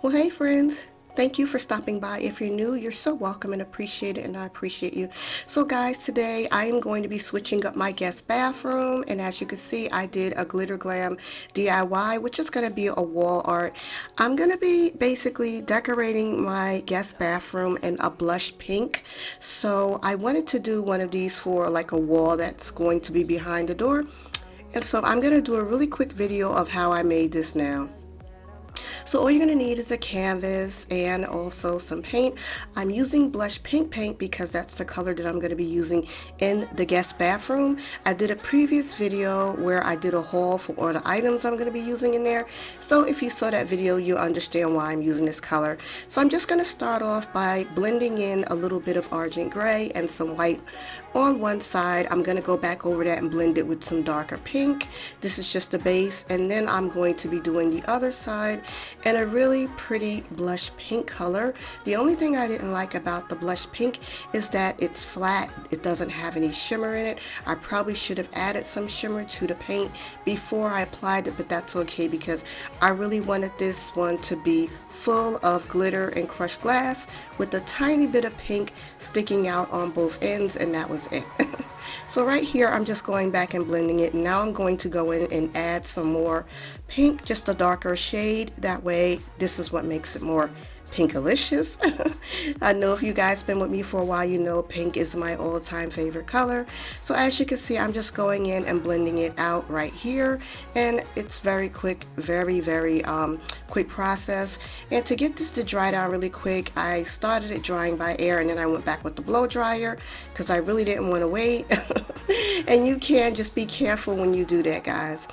Well, hey friends, thank you for stopping by. If you're new, you're so welcome and appreciate it, and I appreciate you. So guys, today I am going to be switching up my guest bathroom, and as you can see, I did a glitter glam DIY, which is going to be a wall art. I'm going to be basically decorating my guest bathroom in a blush pink. So I wanted to do one of these for like a wall that's going to be behind the door. And so I'm going to do a really quick video of how I made this now. So all you're going to need is a canvas and also some paint. I'm using blush pink paint because that's the color that I'm going to be using in the guest bathroom. I did a previous video where I did a haul for all the items I'm going to be using in there. So if you saw that video, you'll understand why I'm using this color. So I'm just going to start off by blending in a little bit of argent gray and some white on one side. I'm going to go back over that and blend it with some darker pink. This is just the base, and then I'm going to be doing the other side in a really pretty blush pink color. The only thing I didn't like about the blush pink is that it's flat. It doesn't have any shimmer in it. I probably should have added some shimmer to the paint before I applied it, but that's okay because I really wanted this one to be full of glitter and crushed glass with a tiny bit of pink sticking out on both ends, and that was it. So right here I'm just going back and blending it. Now I'm going to go in and add some more pink, just a darker shade. That way, this is what makes it more Pinkalicious. I know if you guys been with me for a while, you know pink is my all-time favorite color. So as you can see, I'm just going in and blending it out right here, and it's very quick, very quick process. And to get this to dry down really quick, I started it drying by air, and then I went back with the blow dryer because I really didn't want to wait. And you can just be careful when you do that, guys.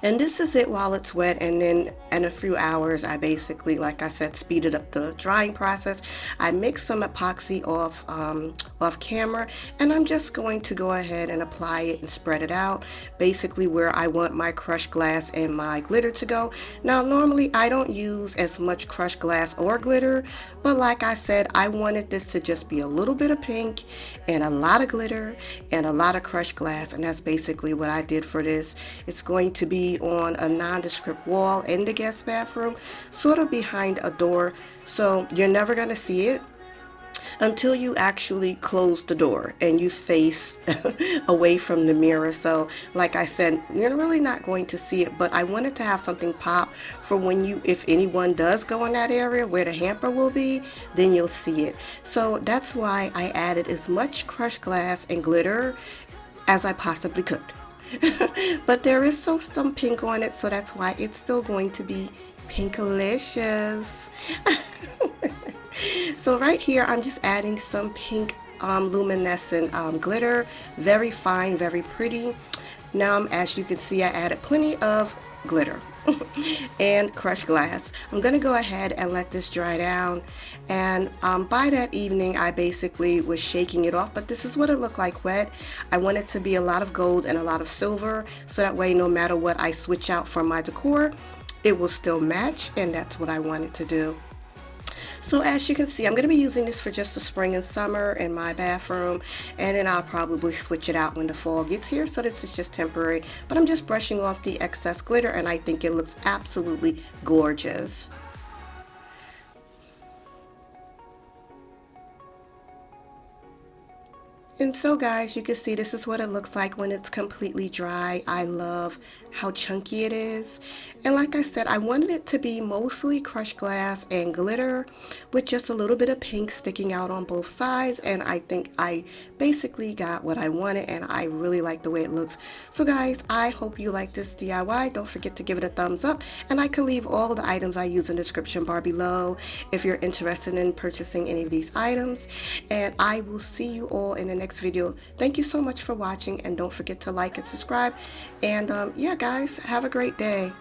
And this is it while it's wet, and then in a few hours I basically, like I said, speeded up the drying process. I mixed some epoxy off camera, and I'm just going to go ahead and apply it and spread it out basically where I want my crushed glass and my glitter to go. Now normally I don't use as much crushed glass or glitter, but like I said, I wanted this to just be a little bit of pink and a lot of glitter and a lot of crushed glass, and that's basically what I did for this. It's going to be on a nondescript wall in the guest bathroom, sort of behind a door, so you're never going to see it until you actually close the door and you face away from the mirror. So like I said, you're really not going to see it, but I wanted to have something pop for when you, if anyone does go in that area where the hamper will be, then you'll see it. So that's why I added as much crushed glass and glitter as I possibly could. But there is some pink on it, so that's why it's still going to be Pinkalicious. So right here I'm just adding some pink luminescent glitter, very fine, very pretty. Now as you can see, I added plenty of glitter and crushed glass. I'm gonna go ahead and let this dry down, and by that evening I basically was shaking it off, but this is what it looked like wet. I want it to be a lot of gold and a lot of silver, so that way no matter what I switch out from my decor, it will still match, and that's what I wanted to do. So as you can see, I'm going to be using this for just the spring and summer in my bathroom, and then I'll probably switch it out when the fall gets here. So this is just temporary, but I'm just brushing off the excess glitter, and I think it looks absolutely gorgeous. And so guys, you can see this is what it looks like when it's completely dry. I love how chunky it is, and like I said, I wanted it to be mostly crushed glass and glitter with just a little bit of pink sticking out on both sides, and I think I basically got what I wanted, and I really like the way it looks. So guys, I hope you like this DIY. Don't forget to give it a thumbs up, and I can leave all the items I use in the description bar below if you're interested in purchasing any of these items, and I will see you all in the next video. Thank you so much for watching, and don't forget to like and subscribe, and yeah guys, have a great day.